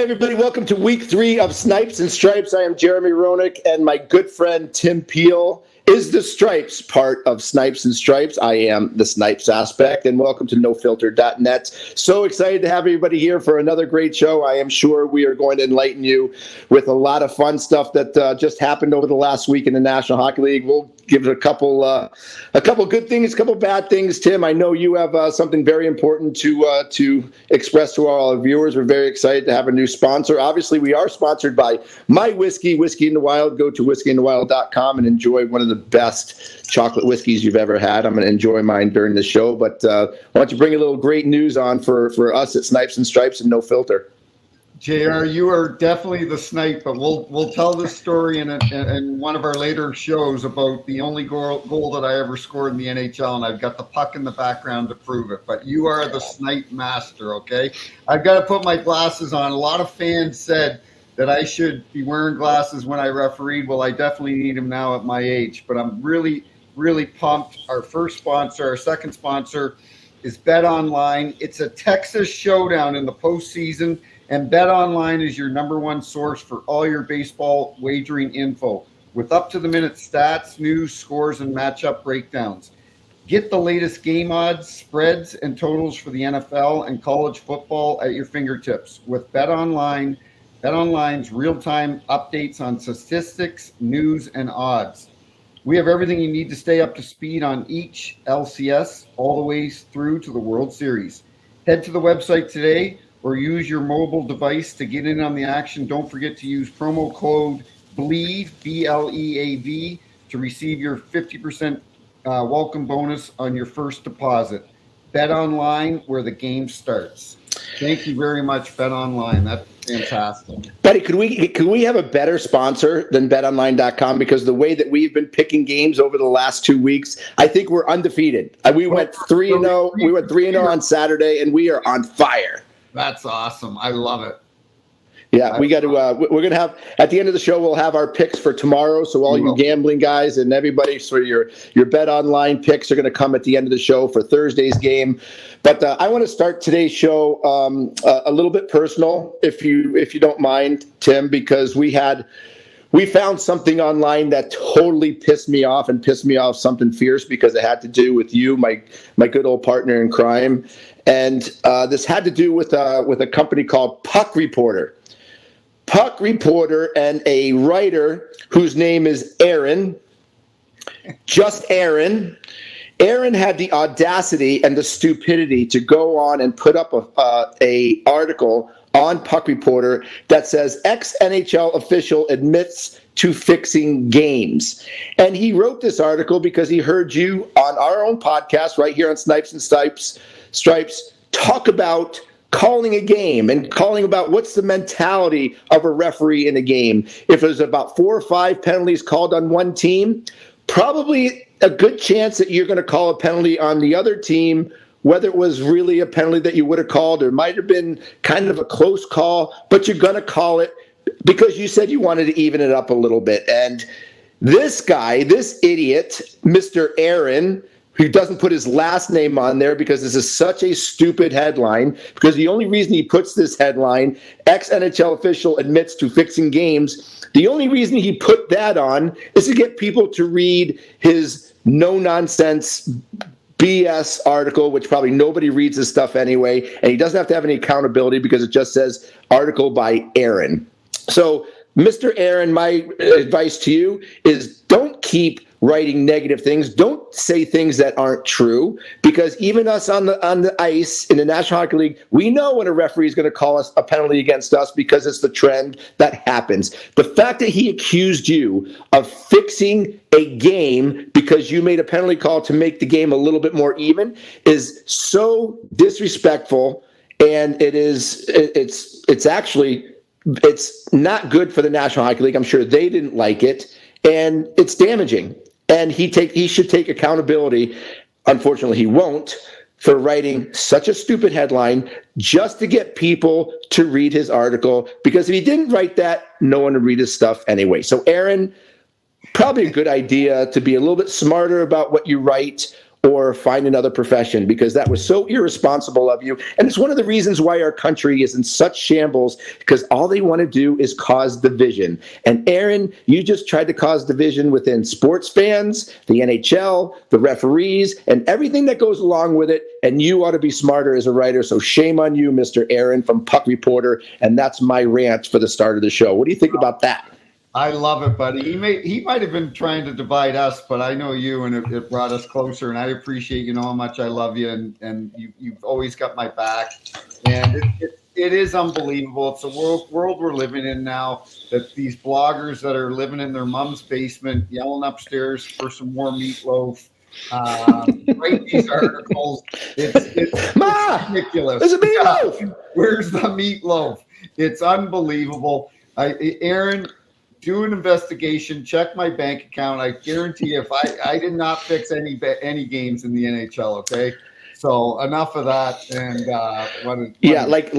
everybody. Welcome to week 3 of Snipes and Stripes. I am Jeremy Roenick, and my good friend Tim Peel is the Stripes part of Snipes and Stripes. I am the Snipes aspect, and welcome to NoFilter.net. So excited to have everybody here for another great show. I am sure we are going to enlighten you with a lot of fun stuff that just happened over the last week in the National Hockey League. We'll give it a couple good things, a couple bad things. Tim, I know you have something very important to express to all our viewers. We're very excited to have a new sponsor. Obviously, we are sponsored by My Whiskey, Whiskey in the Wild. Go to whiskeyinthewild.com and enjoy one of the best chocolate whiskeys you've ever had. I'm going to enjoy mine during the show, but why don't you bring a little great news on for us at Snipes and Stripes and No Filter. JR, you are definitely the snipe, but we'll tell this story in one of our later shows about the only goal that I ever scored in the NHL, and I've got the puck in the background to prove it. But you are the snipe master, okay? I've got to put my glasses on. A lot of fans said that I should be wearing glasses when I refereed. Well, I definitely need them now at my age, but I'm really, really pumped. Our first sponsor, our second sponsor is Bet Online. It's a Texas showdown in the postseason. And BetOnline is your number one source for all your baseball wagering info with up-to-the-minute stats, news, scores, and matchup breakdowns. Get the latest game odds, spreads, and totals for the NFL and college football at your fingertips with BetOnline. BetOnline's real-time updates on statistics, news, and odds. We have everything you need to stay up to speed on each LCS all the way through to the World Series. Head to the website today or use your mobile device to get in on the action. Don't forget to use promo code BLEAV, BLEAV, to receive your 50% welcome bonus on your first deposit. Bet Online, where the game starts. Thank you very much, Bet Online. That's fantastic. Buddy, could we have a better sponsor than BetOnline.com? Because the way that we've been picking games over the last 2 weeks, I think we're undefeated. We went 3-0. We went 3-0 on Saturday, and we are on fire. That's awesome. I love it. Yeah, we got to. We're going to have at the end of the show. We'll have our picks for tomorrow. So all you gambling guys and everybody, so your Bet Online picks are going to come at the end of the show for Thursday's game. But I want to start today's show a little bit personal, if you don't mind, Tim, because we found something online that totally pissed me off something fierce, because it had to do with you, my good old partner in crime. And this had to do with a company called Puck Reporter. Puck Reporter and a writer whose name is Aaron, just Aaron. Aaron had the audacity and the stupidity to go on and put up a article on Puck Reporter that says ex-NHL official admits to fixing games. And he wrote this article because he heard you on our own podcast right here on Snipes and Stripes talk about calling a game and calling about what's the mentality of a referee in a game. If there's about 4 or 5 penalties called on one team, probably a good chance that you're going to call a penalty on the other team, whether it was really a penalty that you would have called or might have been kind of a close call, but you're going to call it because you said you wanted to even it up a little bit. And this guy, this idiot, Mr. Aaron, who doesn't put his last name on there because this is such a stupid headline, because the only reason he puts this headline, ex-NHL official admits to fixing games, the only reason he put that on is to get people to read his no-nonsense BS article, which probably nobody reads this stuff anyway, and he doesn't have to have any accountability because it just says article by Aaron. So, Mr. Aaron, my advice to you is don't keep writing negative things. Don't say things that aren't true, because even us on the ice in the National Hockey League, we know when a referee is going to call us a penalty against us because it's the trend that happens. The fact that he accused you of fixing a game because you made a penalty call to make the game a little bit more even is so disrespectful, and it's not good for the National Hockey League. I'm sure they didn't like it, and it's damaging. And he should take accountability. Unfortunately, he won't, for writing such a stupid headline just to get people to read his article, because if he didn't write that, no one would read his stuff anyway. So, Aaron, probably a good idea to be a little bit smarter about what you write, or find another profession, because that was so irresponsible of you. And it's one of the reasons why our country is in such shambles, because all they want to do is cause division. And Aaron, you just tried to cause division within sports fans, the NHL, the referees, and everything that goes along with it. And you ought to be smarter as a writer. So shame on you, Mr. Aaron from Puck Reporter. And that's my rant for the start of the show. What do you think about that? I love it, buddy. He might have been trying to divide us, but I know you, and it brought us closer. And I appreciate, you know, how much I love you, and you've always got my back. And it is unbelievable. It's a world we're living in now, that these bloggers that are living in their mom's basement, yelling upstairs for some more meatloaf, write these articles. It's ridiculous. There's a meatloaf. Yeah. Where's the meatloaf? It's unbelievable. Aaron, do an investigation. Check my bank account. I guarantee you, if I did not fix any games in the NHL, okay? So enough of that. And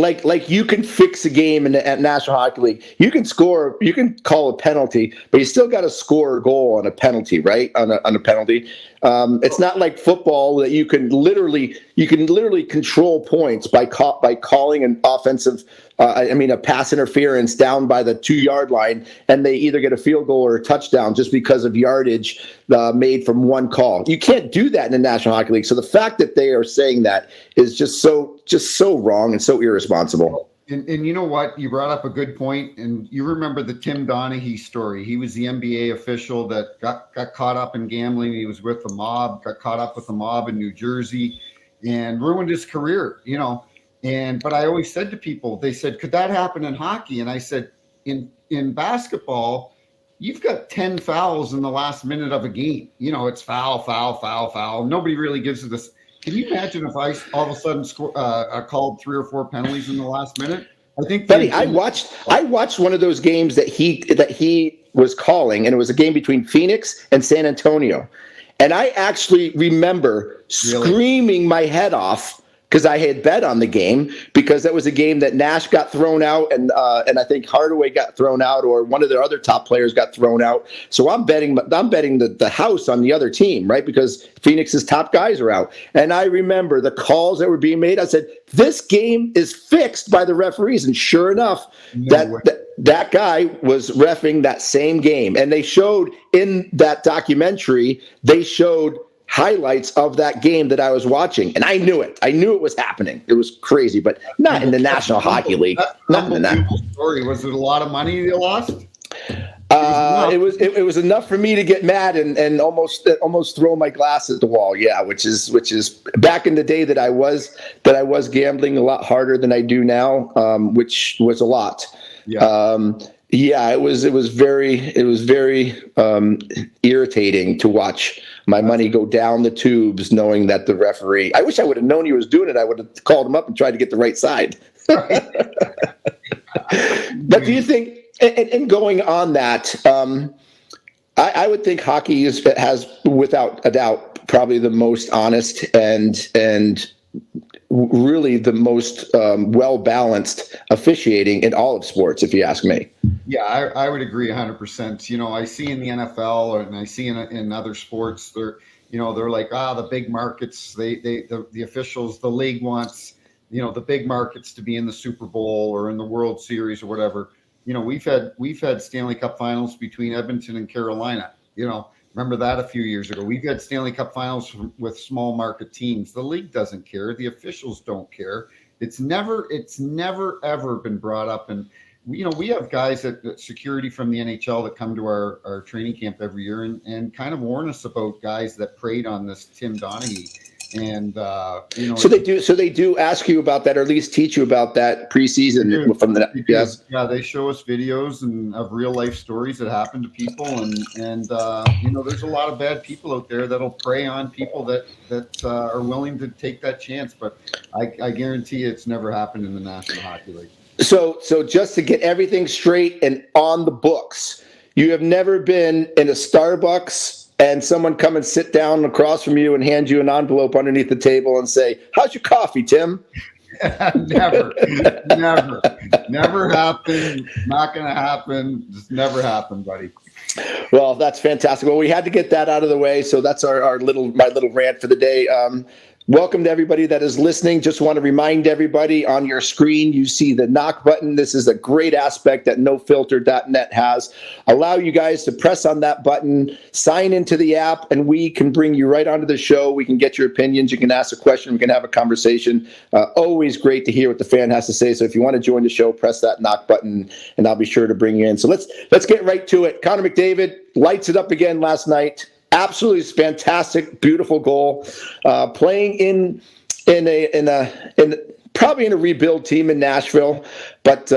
like you can fix a game at National Hockey League. You can score. You can call a penalty, but you still got to score a goal on a penalty, right? On a penalty. It's not like football that you can literally control points by calling an offensive. A pass interference down by the 2-yard line, and they either get a field goal or a touchdown just because of yardage made from one call. You can't do that in the National Hockey League. So the fact that they are saying that is just so wrong and so irresponsible. And you know what? You brought up a good point, and you remember the Tim Donaghy story. He was the NBA official that got caught up in gambling. He was with the mob, got caught up with the mob in New Jersey, and ruined his career, you know. But I always said to people, they said, could that happen in hockey? And I said, in basketball, you've got 10 fouls in the last minute of a game. You know, it's foul, foul, foul, foul. Nobody really gives it this. Can you imagine if I all of a sudden called 3 or 4 penalties in the last minute? I think, buddy, I watched one of those games that he was calling, and it was a game between Phoenix and San Antonio. And I actually remember screaming my head off, because I had bet on the game, because that was a game that Nash got thrown out, and I think Hardaway got thrown out, or one of their other top players got thrown out. So I'm betting the house on the other team, right? Because Phoenix's top guys are out. And I remember the calls that were being made. I said, this game is fixed by the referees. And sure enough, that guy was reffing that same game. And they showed in that documentary, highlights of that game that I was watching, and I knew it. I knew it was happening. It was crazy, but not in the National Hockey League. Not in that story. Was it a lot of money you lost? It was enough for me to get mad and almost throw my glass at the wall. Yeah, which is back in the day that I was gambling a lot harder than I do now, which was a lot. Yeah. It was very irritating to watch my money go down the tubes, knowing that the referee. I wish I would have known he was doing it. I would have called him up and tried to get the right side. But do you think, and going on that, I would think hockey has, without a doubt, probably the most honest and really the most well-balanced officiating in all of sports, if you ask me. Yeah, I would agree 100%. You know, I see in the NFL and I see in other sports, they're like, the big markets, the officials, the league wants, the big markets to be in the Super Bowl or in the World Series or whatever. You know, we've had Stanley Cup finals between Edmonton and Carolina. You know, remember that a few years ago. We've had Stanley Cup finals with small market teams. The league doesn't care. The officials don't care. It's never ever been brought up. And we have guys at security from the NHL that come to our training camp every year and kind of warn us about guys that preyed on this Tim Donaghy. And so they do ask you about that, or at least teach you about that preseason from the yes. Yeah, they show us videos of real life stories that happen to people, and there's a lot of bad people out there that'll prey on people that are willing to take that chance. But I guarantee it's never happened in the National Hockey League. So just to get everything straight and on the books, you have never been in a Starbucks and someone come and sit down across from you and hand you an envelope underneath the table and say, "How's your coffee, Tim?" Never happened. Not going to happen. Just never happened, buddy. Well, that's fantastic. Well, we had to get that out of the way, so that's my little rant for the day. Welcome to everybody that is listening. Just want to remind everybody, on your screen, you see the knock button. This is a great aspect that nofilter.net has. Allow you guys to press on that button, sign into the app, and we can bring you right onto the show. We can get your opinions. You can ask a question. We can have a conversation. Always great to hear what the fan has to say. So if you want to join the show, press that knock button, and I'll be sure to bring you in. So let's get right to it. Connor McDavid lights it up again last night. Absolutely fantastic, beautiful goal. Playing in probably in a rebuild team in Nashville. But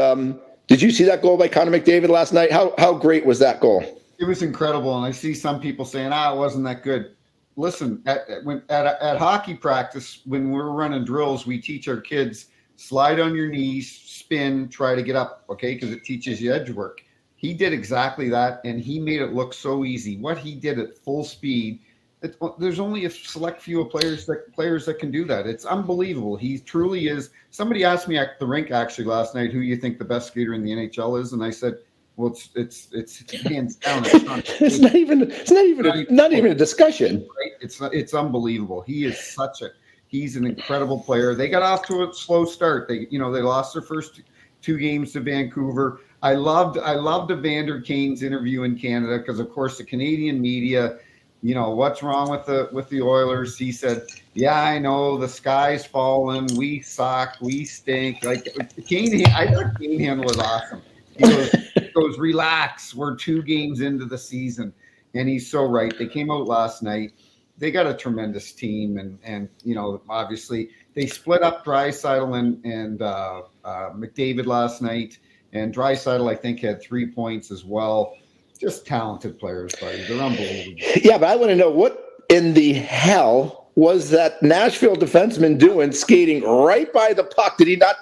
did you see that goal by Connor McDavid last night? How great was that goal? It was incredible, and I see some people saying, it wasn't that good. Listen, at hockey practice, when we're running drills, we teach our kids, slide on your knees, spin, try to get up, okay, because it teaches you edge work. He did exactly that, and he made it look so easy. What he did at full speed, there's only a select few of players that can do that. It's unbelievable. He truly is. Somebody asked me at the rink actually last night, who you think the best skater in the NHL is, and I said, well, it's hands down. It's not even a discussion. Right? It's unbelievable. He's an incredible player. They got off to a slow start. They lost their first two games to Vancouver. I loved Evander Kane's interview in Canada because, of course, the Canadian media, what's wrong with the Oilers? He said, "Yeah, I know the sky's falling. We suck. We stink." Like Kane, I thought Kane handle was awesome. He goes, "Relax. We're 2 games into the season," and he's so right. They came out last night. They got a tremendous team, and obviously they split up Draisaitl and McDavid last night. And Draisaitl, I think, had 3 points as well. Just talented players, buddy. They're unbelievable. Yeah, but I want to know, what in the hell was that Nashville defenseman doing, skating right by the puck? Did he not?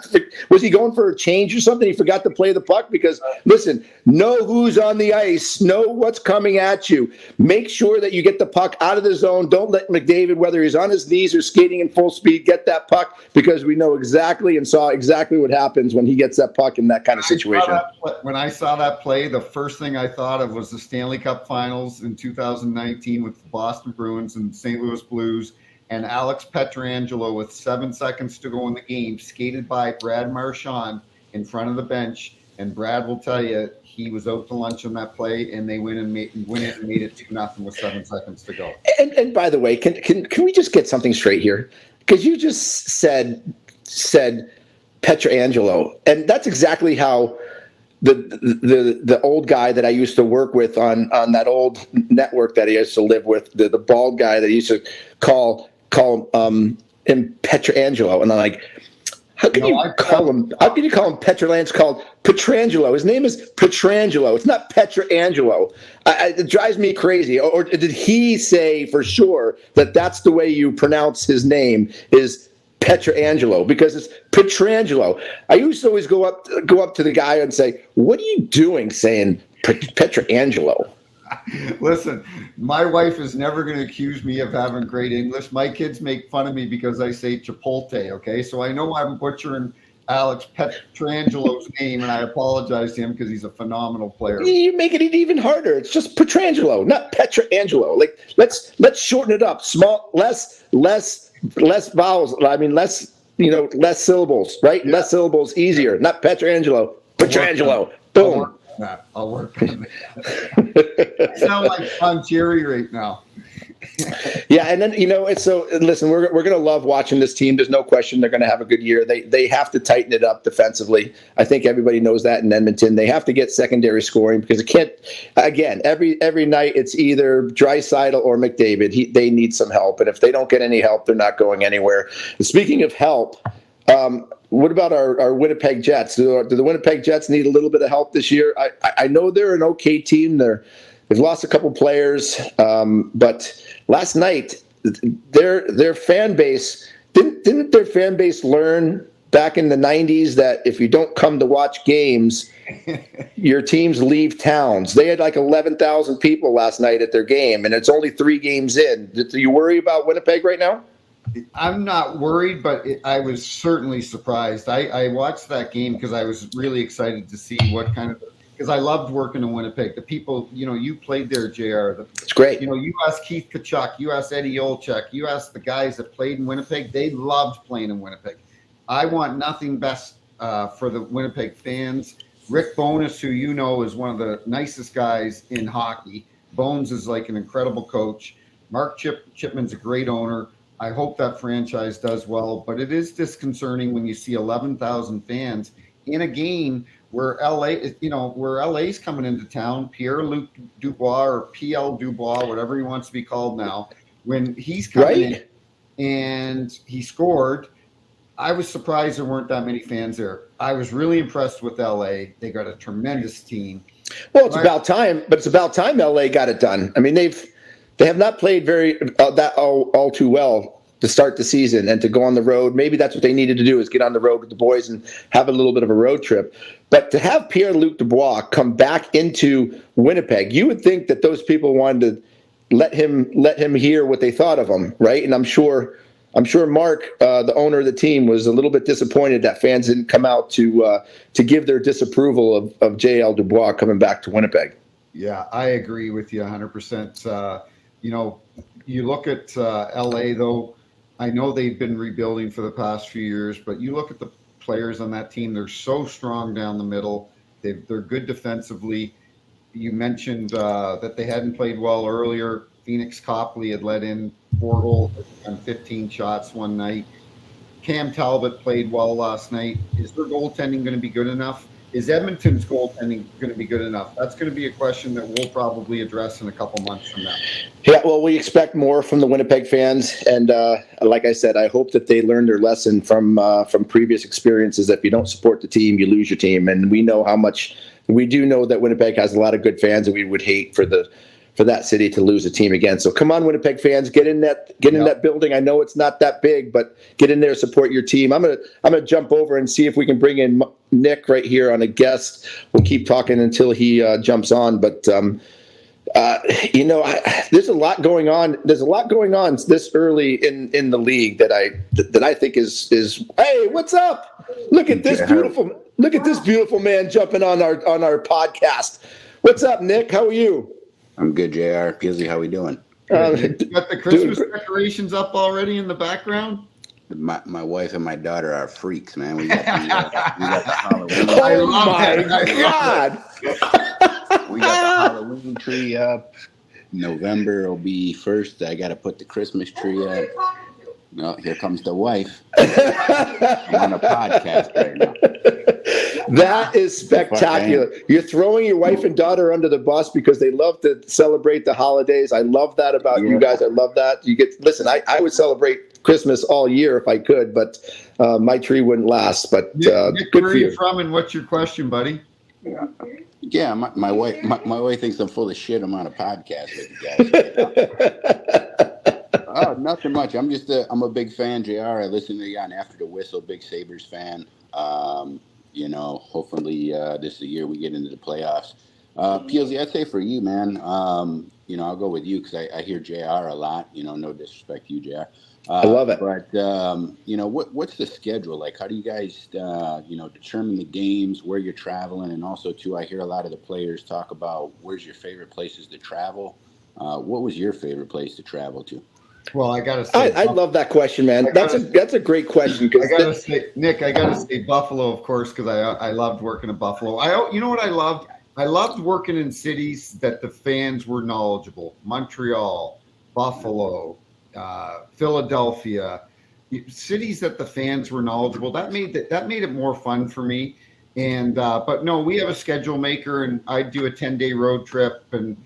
Was he going for a change or something? He forgot to play the puck? Because, listen, know who's on the ice. Know what's coming at you. Make sure that you get the puck out of the zone. Don't let McDavid, whether he's on his knees or skating in full speed, get that puck, because we know exactly and saw exactly what happens when he gets that puck in that kind of situation. When I saw that play, the first thing I thought of was the Stanley Cup Finals in 2019 with the Boston Bruins and St. Louis Blues. And Alex Pietrangelo, with 7 seconds to go in the game, skated by Brad Marchand in front of the bench. And Brad will tell you, he was out to lunch on that play, and they win it and made it 2-0 with 7 seconds to go. And by the way, can we just get something straight here? Because you just said Pietrangelo, and that's exactly how the old guy that I used to work with on that old network that I used to live with, the bald guy that I used to call him Pietrangelo, and I'm like, how can you call him Pietrangelo? It's called Pietrangelo. His name is Pietrangelo. It's not Pietrangelo. It drives me crazy. Or did he say for sure that that's the way you pronounce his name, is Pietrangelo? Because it's Pietrangelo. I used to always go up to the guy and say, "What are you doing saying Pietrangelo?" Listen, my wife is never going to accuse me of having great English. My kids make fun of me because I say Chipotle, okay? So I know I'm butchering Alex Pietrangelo's name, and I apologize to him because he's a phenomenal player. You make it even harder. It's just Pietrangelo, not Pietrangelo. Like, let's shorten it up. Small, less vowels. I mean, less syllables, right? Yeah. Less syllables, easier. Not Pietrangelo. Pietrangelo. Boom. I'll work on that. I sound like Tom Jerry right now. Yeah, and then listen, we're going to love watching this team. There's no question they're going to have a good year. They have to tighten it up defensively. I think everybody knows that in Edmonton. They have to get secondary scoring, because it can't. Again, every night it's either Draisaitl or McDavid. They need some help, and if they don't get any help, they're not going anywhere. And speaking of help, what about our Winnipeg Jets? Do the Winnipeg Jets need a little bit of help this year? I know they're an okay team. They've lost a couple players, but last night their fan base didn't their fan base learn back in the 90s that if you don't come to watch games, your teams leave towns. They had like 11,000 people last night at their game, and it's only 3 games in. Do you worry about Winnipeg right now? I'm not worried, but I was certainly surprised. I watched that game because I was really excited to see what kind of because I loved working in Winnipeg. The people, you played there, JR. It's great. You ask Keith Tkachuk, you ask Eddie Olczyk, you ask the guys that played in Winnipeg. They loved playing in Winnipeg. I want nothing best for the Winnipeg fans. Rick Bowness, who is one of the nicest guys in hockey. Bones is like an incredible coach. Mark Chipman's a great owner. I hope that franchise does well, but it is disconcerting when you see 11,000 fans in a game where LA's coming into town. Pierre Luc Dubois or PL Dubois, whatever he wants to be called now, when he's coming in and he scored, I was surprised there weren't that many fans there. I was really impressed with LA. They got a tremendous team. Well, it's about time LA got it done. I mean, they have not played very all too well to start the season and to go on the road. Maybe that's what they needed to do, is get on the road with the boys and have a little bit of a road trip. But to have Pierre Luc Dubois come back into Winnipeg, you would think that those people wanted to let him hear what they thought of him, right? And I'm sure Mark, the owner of the team, was a little bit disappointed that fans didn't come out to give their disapproval of JL Dubois coming back to Winnipeg. Yeah, I agree with you 100%. You look at LA, though. I know they've been rebuilding for the past few years, but you look at the players on that team. They're so strong down the middle. They're good defensively. You mentioned that they hadn't played well earlier. Phoenix Copley had let in 4 goals on 15 shots one night. Cam Talbot played well last night. Is their goaltending going to be good enough? Is Edmonton's goaltending going to be good enough? That's going to be a question that we'll probably address in a couple months from now. Yeah, well, we expect more from the Winnipeg fans, and like I said, I hope that they learned their lesson from previous experiences. That if you don't support the team, you lose your team, and we know how much. We do know that Winnipeg has a lot of good fans, and we would hate for that city to lose a team again. So come on, Winnipeg fans, get in that building. I know it's not that big, but get in there, support your team. I'm gonna jump over and see if we can bring in Nick right here on a guest. We'll keep talking until he jumps on. But there's a lot going on. There's a lot going on this early in the league that I think is hey, what's up? Look at this beautiful man jumping on our podcast. What's up, Nick? How are you? I'm good, JR. Peelsy, how we doing? You got the Christmas decorations up already in the background? My wife and my daughter are freaks, man. We got the Halloween. Oh my God! We got the Halloween tree up. November will be first. I got to put the Christmas tree up. No, here comes the wife. I'm on a podcast right now. That is spectacular. You're throwing your wife and daughter under the bus because they love to celebrate the holidays. I love that about you guys. I love that. Listen, I would celebrate Christmas all year if I could, but my tree wouldn't last. But Nick, good where for are you you. from, and what's your question, buddy? Yeah, my wife thinks I'm full of shit. I'm on a podcast with you guys. Oh, nothing much. I'm a big fan, JR. I listen to you on After the Whistle, big Sabres fan. Hopefully this is the year we get into the playoffs. PLZ, I'd say for you, man, I'll go with you because I hear JR a lot. No disrespect to you, JR. I love it. But, what's the schedule like? How do you guys, determine the games, where you're traveling? And also, too, I hear a lot of the players talk about where's your favorite places to travel. What was your favorite place to travel to? Well, I gotta say, I love that question, man. That's a great question. I gotta say, Nick, Buffalo, of course, because I loved working in Buffalo. You know what I loved? I loved working in cities that the fans were knowledgeable. Montreal, Buffalo, Philadelphia, cities that the fans were knowledgeable. That made it more fun for me. And but no, we have a schedule maker, and I do a 10-day road trip and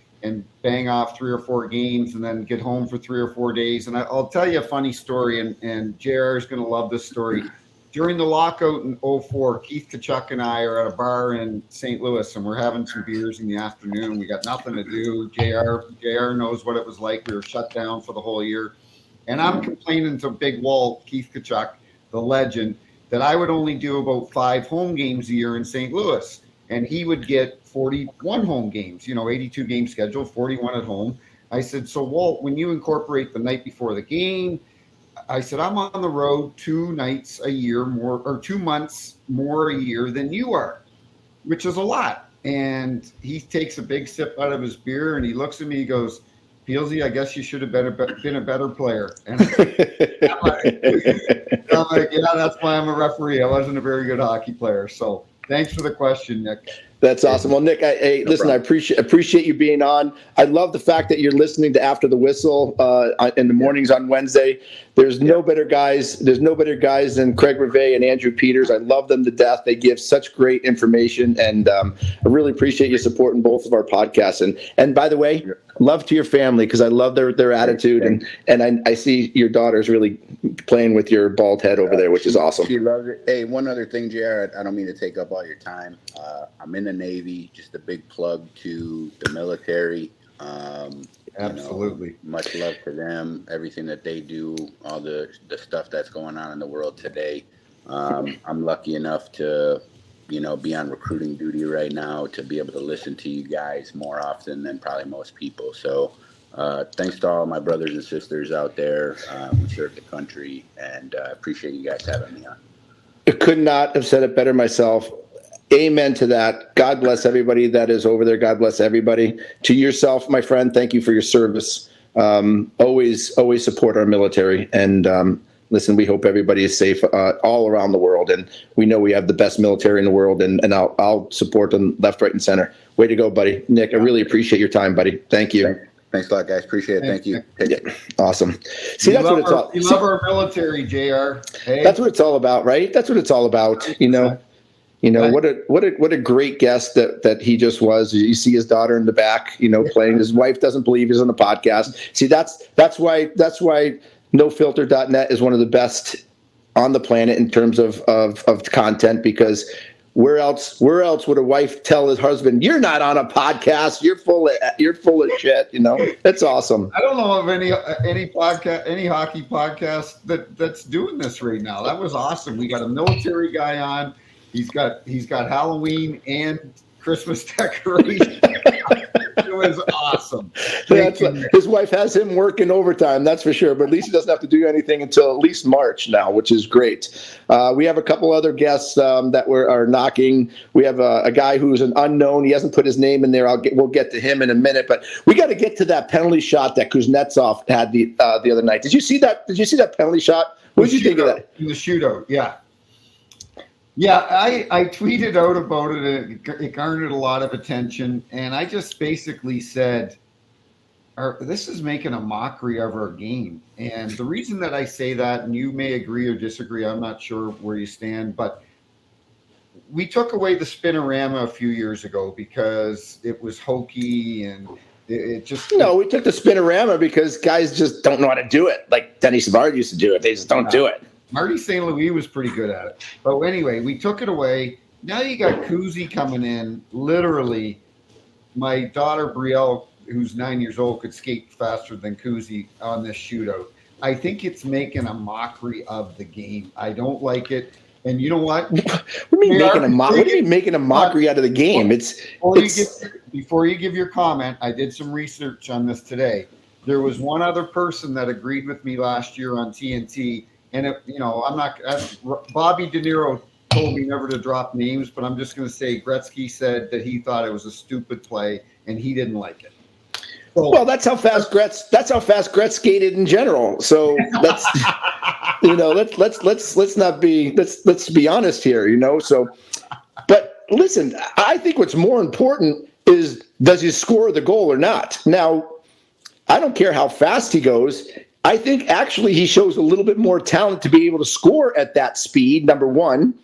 bang off 3 or 4 games and then get home for 3 or 4 days. And I'll tell you a funny story, and JR is going to love this story. During the lockout in 2004, Keith Tkachuk and I are at a bar in St. Louis, and we're having some beers in the afternoon. We got nothing to do. JR knows what it was like. We were shut down for the whole year. And I'm complaining to Big Walt, Keith Tkachuk, the legend, that I would only do about 5 home games a year in St. Louis. And he would get 41 home games, 82 game schedule, 41 at home. I said, so Walt, when you incorporate the night before the game, I said, I'm on the road 2 nights a year more, or 2 months more a year than you are, which is a lot. And he takes a big sip out of his beer, and he looks at me. He goes, "Peelsy, I guess you should have been a better player." And I'm like, yeah, that's why I'm a referee. I wasn't a very good hockey player. So thanks for the question, Nick. That's awesome. Well, Nick, listen, I appreciate you being on. I love the fact that you're listening to After the Whistle in the mornings on Wednesday. There's no better guys. There's no better guys than Craig Rivet and Andrew Peters. I love them to death. They give such great information, and I really appreciate you supporting both of our podcasts. And by the way, love to your family, because I love their attitude, and I see your daughter's really playing with your bald head over there, which is awesome. She loves it. Hey, one other thing, JR, I don't mean to take up all your time. I'm in the Navy. Just a big plug to the military. Absolutely. Much love to them. Everything that they do, all the stuff that's going on in the world today. I'm lucky enough to, be on recruiting duty right now, to be able to listen to you guys more often than probably most people. So thanks to all my brothers and sisters out there who serve the country, and appreciate you guys having me on. I could not have said it better myself. Amen to that. God bless everybody that is over there. God bless everybody. To yourself, my friend, thank you for your service. Always support our military. And listen, we hope everybody is safe all around the world. And we know we have the best military in the world. And I'll support them left, right, and center. Way to go, buddy. Nick, I really appreciate your time, buddy. Thank you. Thanks a lot, guys. Appreciate it. Thank you. Yeah, awesome. See, that's what it's all. You love our military, JR. Hey. That's what it's all about, right? That's what it's all about. What a great guest that he just was. You see his daughter in the back, playing. His wife doesn't believe he's on the podcast. See, that's why NoFilter.net is one of the best on the planet in terms of content, because where else would a wife tell his husband, "You're not on a podcast. You're full of shit." That's awesome. I don't know of any podcast, any hockey podcast that's doing this right now. That was awesome. We got a military guy on. He's got Halloween and Christmas decorations. It was awesome. His wife has him working overtime, that's for sure. But at least he doesn't have to do anything until at least March now, which is great. We have a couple other guests that are knocking. We have a guy who's an unknown. He hasn't put his name in there. We'll get to him in a minute. But we got to get to that penalty shot that Kuznetsov had the other night. Did you see that? Did you see that penalty shot? What did you think of that? The shootout, yeah. Yeah, I tweeted out about it. It garnered a lot of attention, and I just basically said, this is making a mockery of our game. And the reason that I say that, and you may agree or disagree, I'm not sure where you stand, but we took away the spinorama a few years ago because it was hokey, and it just... No, we took the spinorama because guys just don't know how to do it. Like Denny Savard used to do it. They just don't do it. Marty St. Louis was pretty good at it. But anyway, we took it away. Now you got Kuzi coming in. Literally, my daughter Brielle, who's 9 years old, could skate faster than Kuzi on this shootout. I think it's making a mockery of the game. I don't like it. And you know what? What do you mean making a mockery out of the game? Before you give your comment, I did some research on this today. There was one other person that agreed with me last year on TNT. And Bobby De Niro told me never to drop names, but I'm just going to say Gretzky said that he thought it was a stupid play and he didn't like it. So, well, that's how fast Gretz skated in general. So let's let's be honest here, So, but listen, I think what's more important is, does he score the goal or not? Now, I don't care how fast he goes. I think actually he shows a little bit more talent to be able to score at that speed, number one.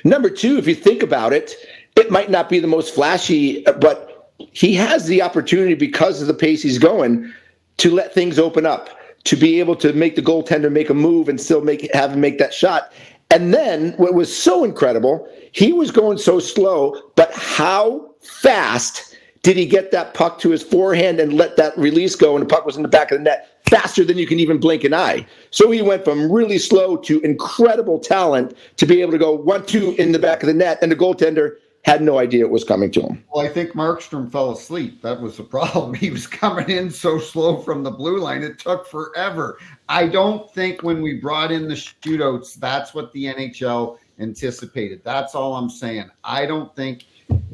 Number two, if you think about it, it might not be the most flashy, but he has the opportunity, because of the pace he's going, to let things open up, to be able to make the goaltender make a move and still have him make that shot. And then what was so incredible, he was going so slow, but how fast did he get that puck to his forehand and let that release go, and the puck was in the back of the net faster than you can even blink an eye? So he went from really slow to incredible talent to be able to go 1-2 in the back of the net, and the goaltender had no idea it was coming to him. Well, I think Markstrom fell asleep. That was the problem. He was coming in so slow from the blue line, it took forever. I don't think when we brought in the shootouts, that's what the NHL anticipated. That's all I'm saying. I don't think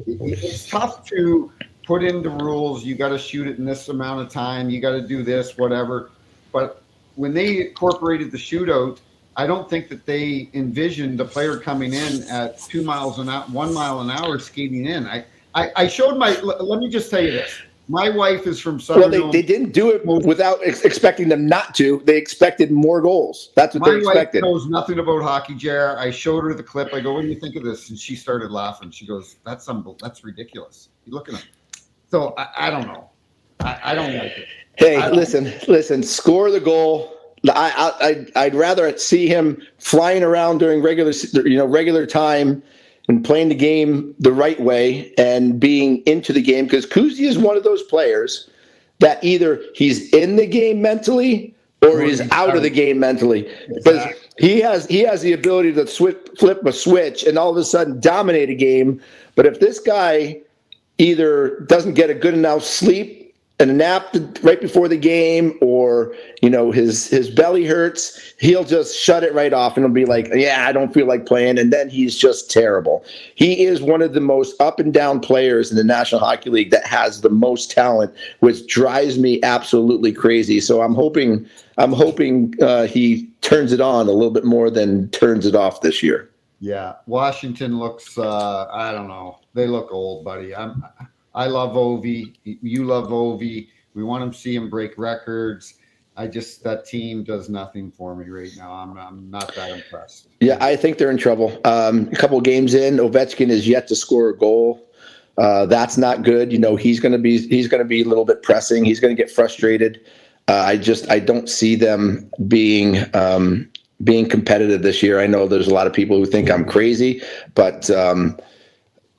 it's tough to put into rules. You got to shoot it in this amount of time. You got to do this, whatever. But when they incorporated the shootout, I don't think that they envisioned the player coming in at 2 miles an hour, 1 mile an hour skating in. I showed let me just tell you this. My wife is from Southern. Well, they didn't do it without expecting them not to. They expected more goals. That's what they expected. My wife knows nothing about hockey, Jer. I showed her the clip. I go, "What do you think of this?" And she started laughing. She goes, "That's ridiculous." You look at him. So I don't know. I don't like it. Hey, listen. Score the goal. I'd rather see him flying around during regular time and playing the game the right way and being into the game, because Kuzi is one of those players that either he's in the game mentally or he's out of the game mentally. Because he has the ability to flip a switch and all of a sudden dominate a game. But if this guy either doesn't get a good enough sleep and a nap right before the game, or his belly hurts, he'll just shut it right off and he'll be like, I don't feel like playing, and then he's just terrible. He is one of the most up and down players in the National Hockey League that has the most talent, which drives me absolutely crazy. So I'm hoping he turns it on a little bit more than turns it off this year. Yeah, Washington looks I don't know. They look old, buddy. I love Ovi. You love Ovi. We want to see him break records. That team does nothing for me right now. I'm not that impressed. Yeah, I think they're in trouble. A couple of games in, Ovechkin is yet to score a goal. That's not good. He's going to be a little bit pressing. He's going to get frustrated. I don't see them being competitive this year. I know there's a lot of people who think I'm crazy, but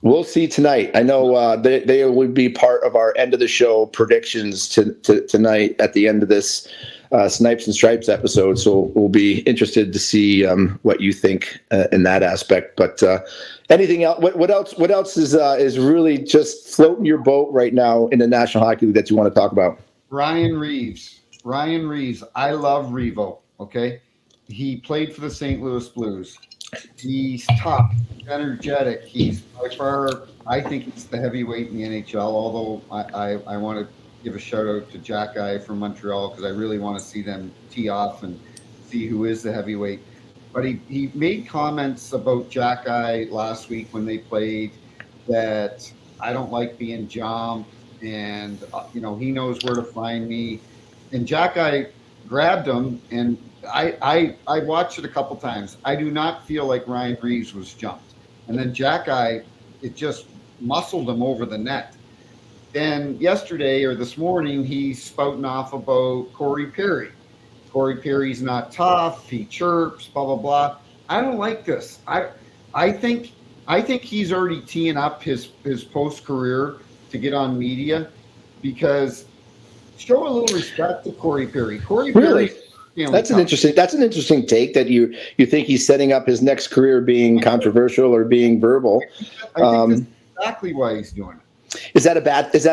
we'll see tonight. I know they will be part of our end of the show predictions tonight at the end of this Snipes and Stripes episode. So we'll be interested to see what you think in that aspect. But anything else? What else is really just floating your boat right now in the National Hockey League that you want to talk about? Ryan Reaves. I love Revo. Okay, he played for the St. Louis Blues. He's tough, energetic. He's by far, I think he's the heavyweight in the NHL, although I want to give a shout out to Jack Guy from Montreal, because I really want to see them tee off and see who is the heavyweight. But he made comments about Jack Guy last week when they played that I don't like being jumped, and he knows where to find me. And Jack Guy grabbed him, and I watched it a couple times. I do not feel like Ryan Reaves was jumped. And then Jack Guy, it just muscled him over the net. Then yesterday or this morning, he's spouting off about Corey Perry. Corey Perry's not tough. He chirps, blah, blah, blah. I don't like this. I think he's already teeing up his post-career to get on media, because show a little respect to Corey Perry. Corey Perry. Really? That's an interesting take, that you think he's setting up his next career being controversial or being verbal. I think that's exactly why he's doing it. Is that a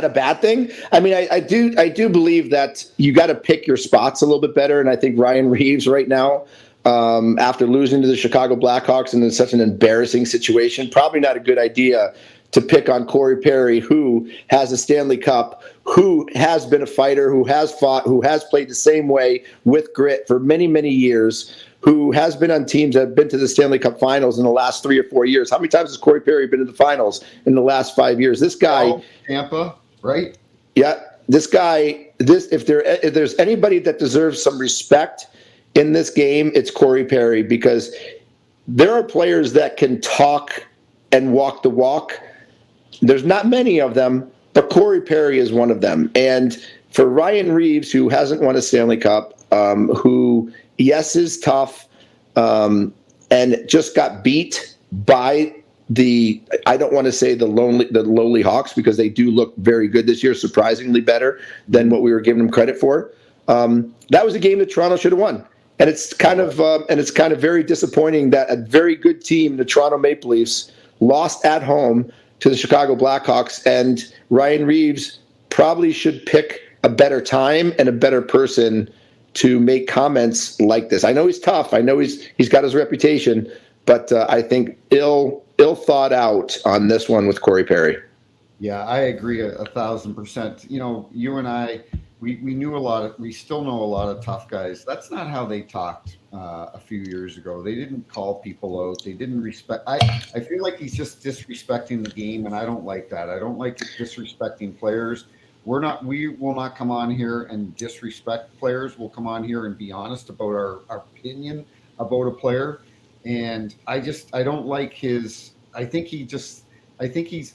bad thing? I mean, I do believe that you got to pick your spots a little bit better. And I think Ryan Reaves right now, after losing to the Chicago Blackhawks in such an embarrassing situation, probably not a good idea to pick on Corey Perry, who has a Stanley Cup, who has been a fighter, who has fought, who has played the same way with grit for many, many years, who has been on teams that have been to the Stanley Cup finals in the last 3 or 4 years. How many times has Corey Perry been to the finals in the last 5 years? This guy, Tampa, right? Yeah, this guy. If there's anybody that deserves some respect in this game, it's Corey Perry, because there are players that can talk and walk the walk. There's not many of them, but Corey Perry is one of them. And for Ryan Reaves, who hasn't won a Stanley Cup, who, yes, is tough, and just got beat by I don't want to say the lowly Hawks, because they do look very good this year, surprisingly better than what we were giving them credit for. That was a game that Toronto should have won. And it's kind of very disappointing that a very good team, the Toronto Maple Leafs, lost at home to the Chicago Blackhawks, and Ryan Reaves probably should pick a better time and a better person to make comments like this. I know he's tough. I know he's got his reputation, but I think ill ill thought out on this one with Corey Perry. Yeah, I agree 1,000%. You know, you and I, we knew we still know a lot of tough guys. That's not how they talked a few years ago. They didn't call people out. They didn't respect. I feel like he's just disrespecting the game, and I don't like that. I don't like disrespecting players. We will not come on here and disrespect players. We'll come on here and be honest about our opinion about a player. And I don't like I think he's,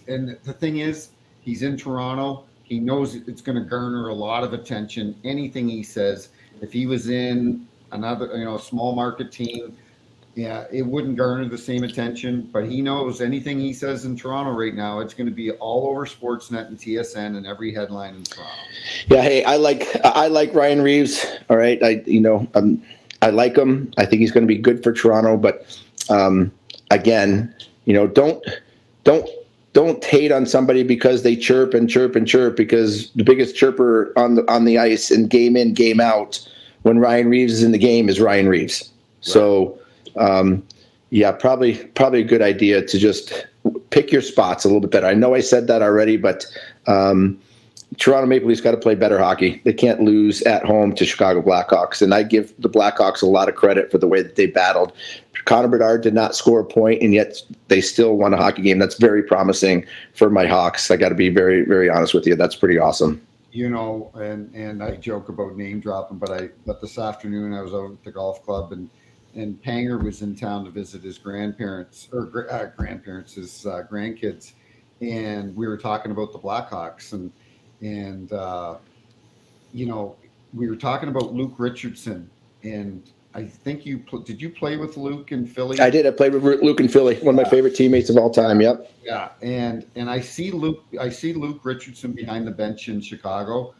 and the thing is, he's in Toronto. He knows it's going to garner a lot of attention. Anything he says, if he was in another, small market team, yeah, it wouldn't garner the same attention. But he knows anything he says in Toronto right now, it's going to be all over Sportsnet and TSN and every headline in Toronto. Yeah, hey, I like Ryan Reaves. All right, I like him. I think he's going to be good for Toronto. But again, don't hate on somebody because they chirp and chirp and chirp, because the biggest chirper on the ice and game in, game out when Ryan Reaves is in the game is Ryan Reaves. Right. So yeah, probably a good idea to just pick your spots a little bit better. I know I said that already, but Toronto Maple Leafs got to play better hockey. They can't lose at home to Chicago Blackhawks, and I give the Blackhawks a lot of credit for the way that they battled. Connor Bedard did not score a point, and yet they still won a hockey game. That's very promising for my Hawks. I got to be very, very honest with you. That's pretty awesome. And I joke about name dropping, but this afternoon I was out at the golf club, and Panger was in town to visit his grandkids, and we were talking about the Blackhawks, and we were talking about Luke Richardson, and I think did you play with Luke in Philly? I did. I played with Luke in Philly, one of my favorite teammates of all time. Yep. Yeah, and I see Luke Richardson behind the bench in Chicago,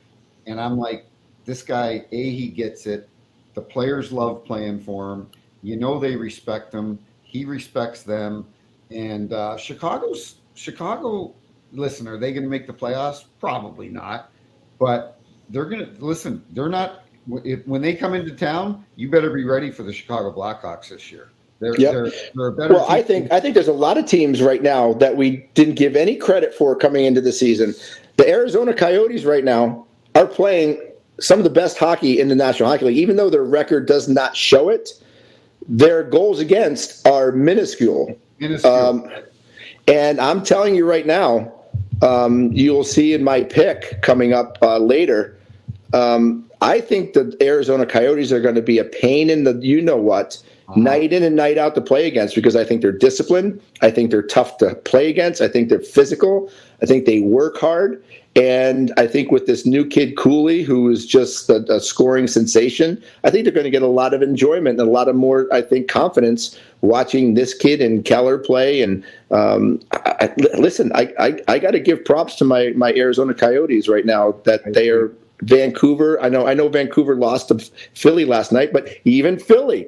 and I'm like, this guy, he gets it. The players love playing for him. They respect him. He respects them. And Chicago. Listen, are they going to make the playoffs? Probably not. But they're going to listen. They're not. When they come into town, you better be ready for the Chicago Blackhawks this year. They're a better team. I think there's a lot of teams right now that we didn't give any credit for coming into the season. The Arizona Coyotes right now are playing some of the best hockey in the National Hockey League, even though their record does not show it. Their goals against are minuscule. And I'm telling you right now, you'll see in my pick coming up later. I think the Arizona Coyotes are going to be a pain in the night in and night out to play against, because I think they're disciplined. I think they're tough to play against. I think they're physical. I think they work hard. And I think with this new kid, Cooley, who is just a scoring sensation, I think they're going to get a lot of enjoyment and a lot of more, I think, confidence watching this kid and Keller play. And listen, I got to give props to my Arizona Coyotes right now that they are Vancouver. I know Vancouver lost to Philly last night, but even Philly,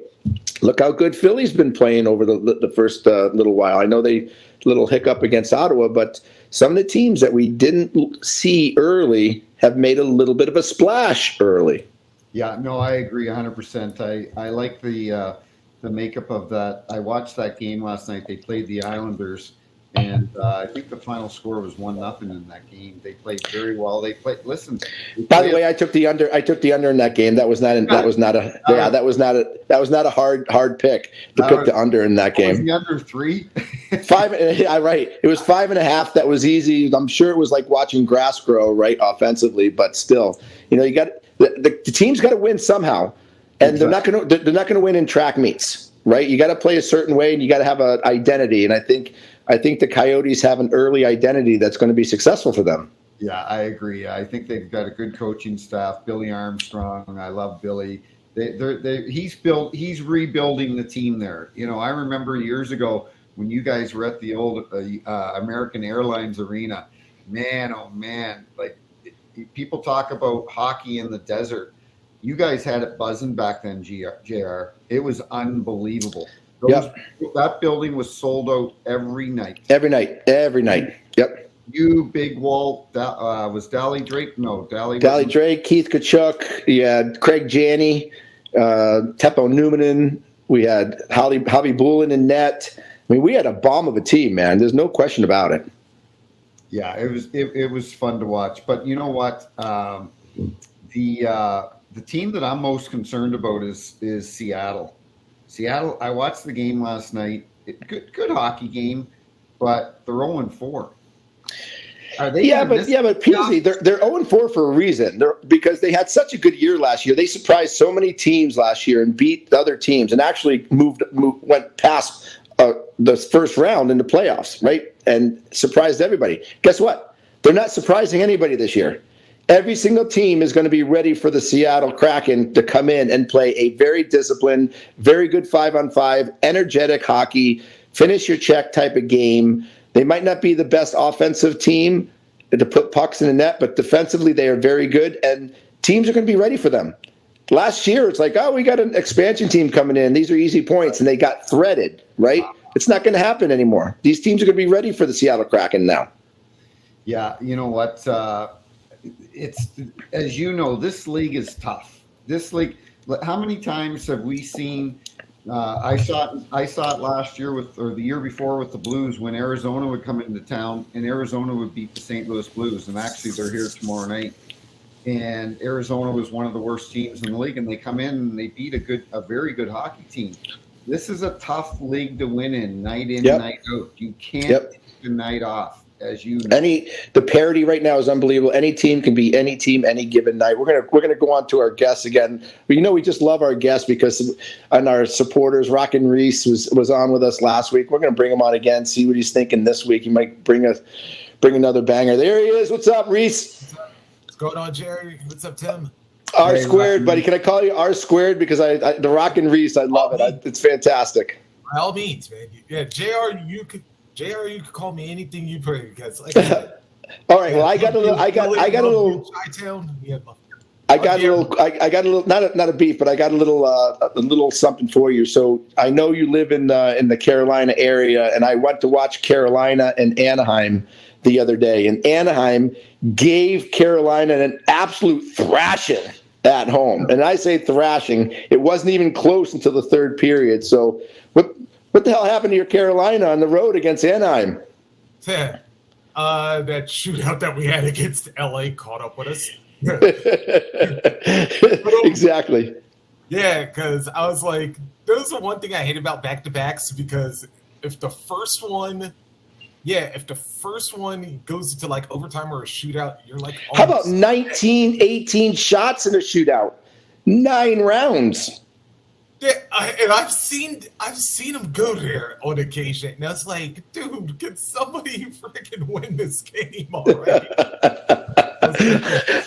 look how good Philly's been playing over the first little while. I know they little hiccup against Ottawa, but some of the teams that we didn't see early have made a little bit of a splash early. Yeah, no, I agree 100%. I like the makeup of that. I watched that game last night. They played the Islanders, and I think the final score was 1-0 in that game. They played very well. By the way, I took the under in that game. That was not a hard pick to pick the under in that game. Was the under 3? 5. Yeah, right. It was 5.5. That was easy. I'm sure it was like watching grass grow, right, offensively, but still, you got the team's got to win somehow, and exactly. they're not going to win in track meets, right? You got to play a certain way, and you got to have an identity, and I think the Coyotes have an early identity that's going to be successful for them. Yeah, I agree. I think they've got a good coaching staff. Billy Armstrong, I love Billy. He's rebuilding the team there. I remember years ago when you guys were at the old American Airlines Arena. Man, oh man! Like people talk about hockey in the desert. You guys had it buzzing back then, JR. It was unbelievable. That building was sold out every night. Every night. Yep. You, Big Walt, was Dally Drake? No, Dally Drake, Keith Kachuk. You had Craig Janney, Teppo Numanen. We had Hobby Boolin in net. I mean, we had a bomb of a team, man. There's no question about it. Yeah, it was fun to watch. But you know what? The team that I'm most concerned about is Seattle. Seattle. I watched the game last night. Good hockey game, but they're 0-4. Are they? But PZ, they're 0-4 for a reason. Because they had such a good year last year. They surprised so many teams last year and beat the other teams, and actually went past the first round in the playoffs, right? And surprised everybody. Guess what? They're not surprising anybody this year. Every single team is going to be ready for the Seattle Kraken to come in and play a very disciplined, very good 5-on-5, energetic hockey, finish your check type of game. They might not be the best offensive team to put pucks in the net, but defensively they are very good, and teams are going to be ready for them. Last year, it's like, we got an expansion team coming in. These are easy points, and they got threaded, right? It's not going to happen anymore. These teams are going to be ready for the Seattle Kraken now. Yeah, you know what? It's, as you know, this league is tough. This league, how many times have we seen? I saw it last year or the year before with the Blues, when Arizona would come into town and Arizona would beat the St. Louis Blues, and actually they're here tomorrow night. And Arizona was one of the worst teams in the league, and they come in and they beat a very good hockey team. This is a tough league to win in, night in, night out. You can't take the night off. As you know. The parity right now is unbelievable. Any team can be any team any given night. We're gonna go on to our guests again. We just love our guests because and our supporters. Rockin' Reaves was on with us last week. We're gonna bring him on again, see what he's thinking this week. He might bring another banger. There he is. What's up, Reaves? What's going on, Jerry? What's up, Tim? R squared, buddy. Can I call you R squared? Because the Rockin' Reaves, I love it. It's fantastic. By all means, man. Yeah, JR, you could call me anything you pray, because like all right. Well, I got a little not a beef, but I got a little something for you. So I know you live in the Carolina area, and I went to watch Carolina and Anaheim the other day, and Anaheim gave Carolina an absolute thrashing at home. And I say thrashing. It wasn't even close until the third period. So what the hell happened to your Carolina on the road against Anaheim? That shootout that we had against LA caught up with us. Exactly. Yeah, because I was like, there's the one thing I hate about back-to-backs, because if the first one goes into like overtime or a shootout, you're like, how about 19, 18 shots in a shootout? 9 rounds. Yeah, and I've seen him go there on occasion. And I was like, dude, can somebody freaking win this game already?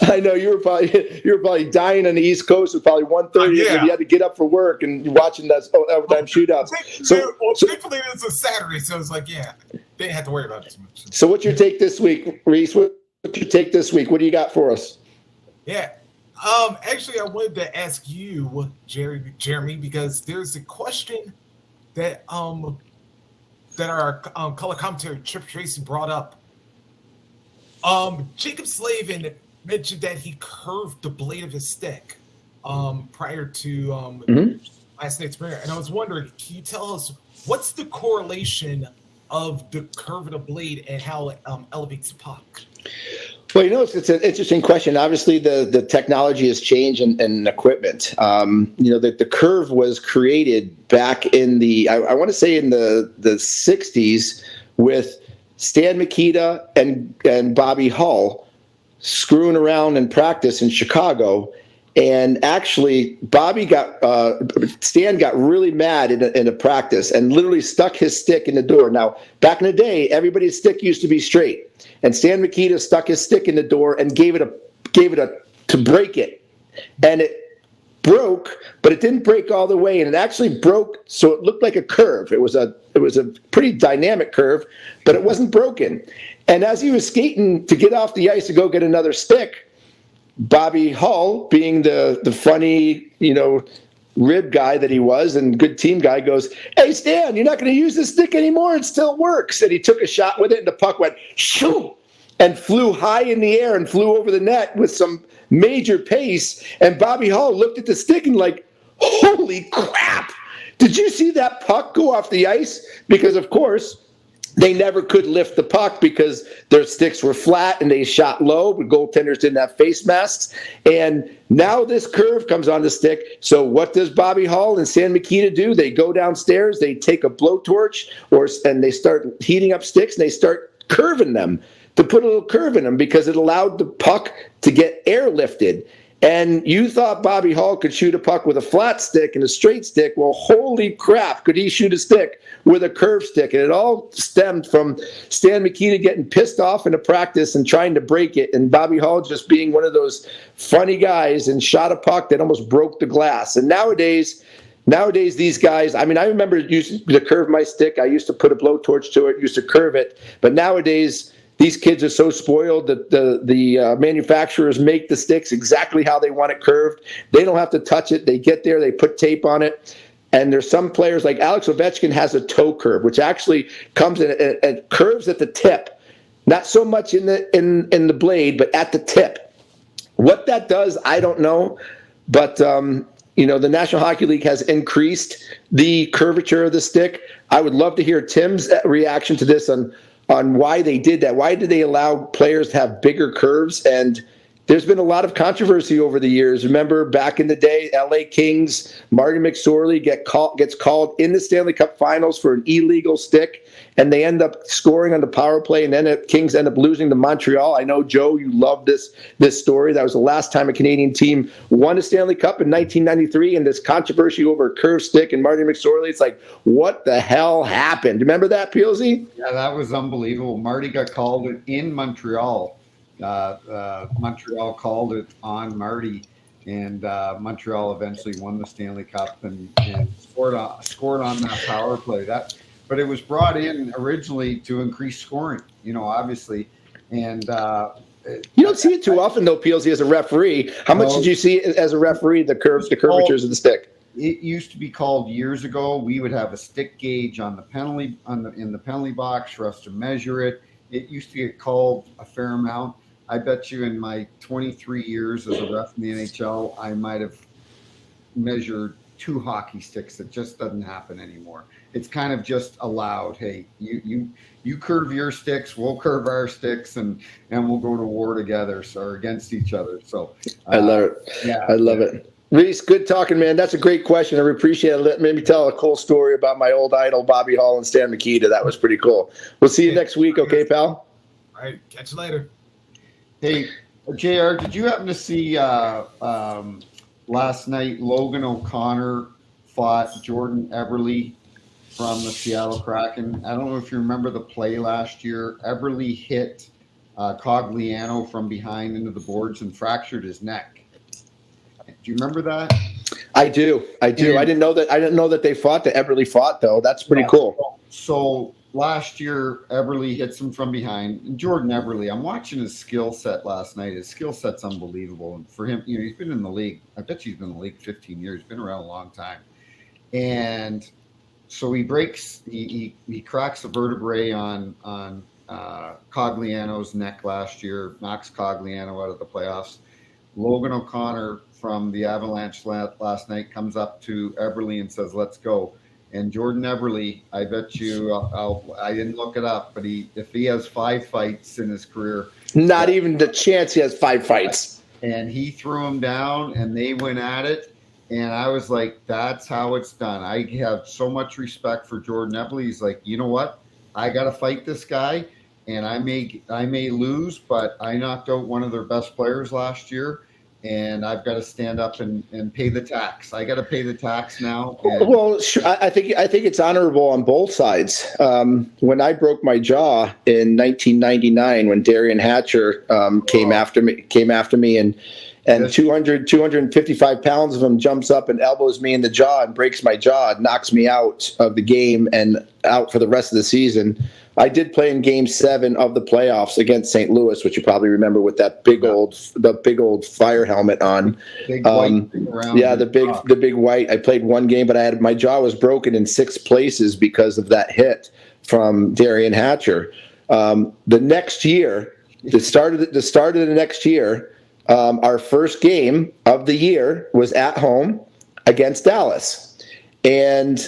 I know you were probably dying on the East Coast with probably 1:30. Yeah. You had to get up for work and watching that overtime shootouts. Thankfully it was a Saturday, so I was like, yeah, they didn't have to worry about it too much. So what's your take this week, Reaves? What's your take this week? What do you got for us? Yeah. Actually, I wanted to ask you, Jeremy, because there's a question that our color commentary Chip Tracy brought up. Jacob Slavin mentioned that he curved the blade of his stick prior to last night's premiere, and I was wondering, can you tell us what's the correlation of the curve of the blade and how it elevates the puck? Well, it's an interesting question. Obviously, the technology has changed and equipment. The curve was created back in I want to say in the 60s with Stan Mikita and Bobby Hull screwing around in practice in Chicago. And actually, Stan got really mad in a practice and literally stuck his stick in the door. Now, back in the day, everybody's stick used to be straight. And Stan Mikita stuck his stick in the door and gave it to break it. And it broke, but it didn't break all the way. And it actually broke, so it looked like a curve. It was a pretty dynamic curve, but it wasn't broken. And as he was skating to get off the ice to go get another stick, Bobby Hull, being the funny, rib guy that he was and good team guy, goes, "Hey, Stan, you're not going to use this stick anymore. It still works." And he took a shot with it, and the puck went shoo and flew high in the air and flew over the net with some major pace. And Bobby Hull looked at the stick and like, holy crap. Did you see that puck go off the ice? Because, of course, they never could lift the puck because their sticks were flat and they shot low, but goaltenders didn't have face masks. And now this curve comes on the stick. So what does Bobby Hull and Stan Mikita do? They go downstairs, they take a blowtorch, and they start heating up sticks, and they start curving them to put a little curve in them because it allowed the puck to get airlifted. And you thought Bobby Hull could shoot a puck with a flat stick and a straight stick. Well, holy crap, could he shoot a stick with a curved stick? And it all stemmed from Stan Mikita getting pissed off in a practice and trying to break it, and Bobby Hull just being one of those funny guys and shot a puck that almost broke the glass. And nowadays, these guys, I mean, I remember using to curve my stick. I used to put a blowtorch to it, used to curve it. But nowadays, these kids are so spoiled that the manufacturers make the sticks exactly how they want it curved. They don't have to touch it. They get there, they put tape on it. And there's some players like Alex Ovechkin has a toe curve, which actually comes in and curves at the tip, not so much in the blade, but at the tip. What that does, I don't know, but the National Hockey League has increased the curvature of the stick. I would love to hear Tim's reaction to this on why they did that. Why did they allow players to have bigger curves? And there's been a lot of controversy over the years. Remember back in the day, LA Kings, Marty McSorley gets called in the Stanley Cup Finals for an illegal stick, and they end up scoring on the power play, and then the Kings end up losing to Montreal. I know, Joe, you love this story. That was the last time a Canadian team won a Stanley Cup in 1993, and this controversy over a curved stick and Marty McSorley. It's like, what the hell happened? Remember that, Peelsy? Yeah, that was unbelievable. Marty got called it in Montreal. Montreal called it on Marty, and Montreal eventually won the Stanley Cup and scored on that power play. But it was brought in originally to increase scoring, obviously. And you don't see it too often, though, Peelsy, as a referee. How much did you see as a referee the curvatures of the stick? It used to be called years ago. We would have a stick gauge on the penalty in the penalty box for us to measure it. It used to get called a fair amount. I bet you in my 23 years as a ref in the NHL, I might have measured 2 hockey sticks. It just doesn't happen anymore. It's kind of just allowed. Hey, you curve your sticks, we'll curve our sticks, and we'll go to war together or against each other. So I love it. Yeah, I love it. Reese, good talking, man. That's a great question. I appreciate it. Let me tell a cool story about my old idol, Bobby Hull and Stan Mikita. That was pretty cool. We'll see you next week, okay, pal? All right. Catch you later. Hey, JR, did you happen to see last night Logan O'Connor fought Jordan Eberle from the Seattle Kraken? I don't know if you remember the play last year. Eberle hit Cogliano from behind into the boards and fractured his neck. Do you remember that? I do. I didn't know that they fought. That Eberle fought, though. That's pretty cool. So last year, Eberle hits him from behind. And Jordan Eberle, I'm watching his skill set last night. His skill set's unbelievable. And for him, he's been in the league. I bet he's been in the league 15 years. Been around a long time. And so he cracks the vertebrae on Cogliano's neck last year, knocks Cogliano out of the playoffs. Logan O'Connor from the Avalanche last night comes up to Eberle and says, "Let's go." And Jordan Eberle, I bet you, I didn't look it up, but if he has 5 fights in his career, not even the chance he has 5 fights. And he threw him down, and they went at it. And I was like, that's how it's done. I have so much respect for Jordan Eberle. He's like, you know what? I got to fight this guy, and I may lose, but I knocked out one of their best players last year. And I've got to stand up and pay the tax. I got to pay the tax now. Well, sure. I think it's honorable on both sides. When I broke my jaw in 1999, when Darian Hatcher came after me, and 255 pounds of him jumps up and elbows me in the jaw and breaks my jaw, and knocks me out of the game and out for the rest of the season. I did play in Game 7 of the playoffs against St. Louis, which you probably remember with that big old fire helmet on. The big white. I played one game, but my jaw was broken in 6 places because of that hit from Darian Hatcher. The next year, the start of the next year, our first game of the year was at home against Dallas. and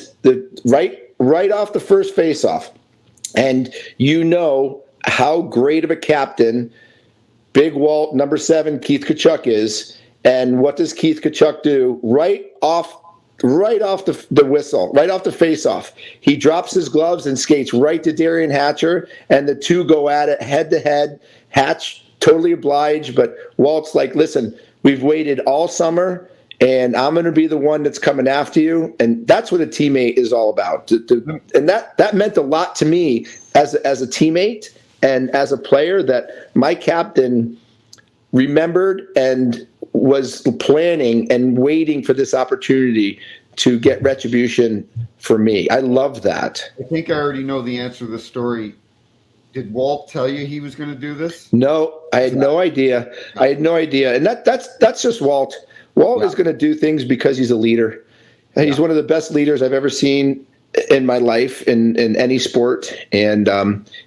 right off the first faceoff, and you know how great of a captain Big Walt, number 7, Keith Tkachuk is, and what does Keith Tkachuk do? Right off the whistle, right off the face-off, he drops his gloves and skates right to Derian Hatcher, and the two go at it head-to-head. Hatch totally obliged, but Walt's like, listen, we've waited all summer, and I'm going to be the one that's coming after you. And that's what a teammate is all about. And that meant a lot to me as a teammate and as a player, that my captain remembered and was planning and waiting for this opportunity to get retribution for me. I love that. I think I already know the answer to the story. Did Walt tell you he was going to do this? No, I had no idea. And that's just Walt. Walt is going to do things because he's a leader. He's one of the best leaders I've ever seen in my life in any sport. And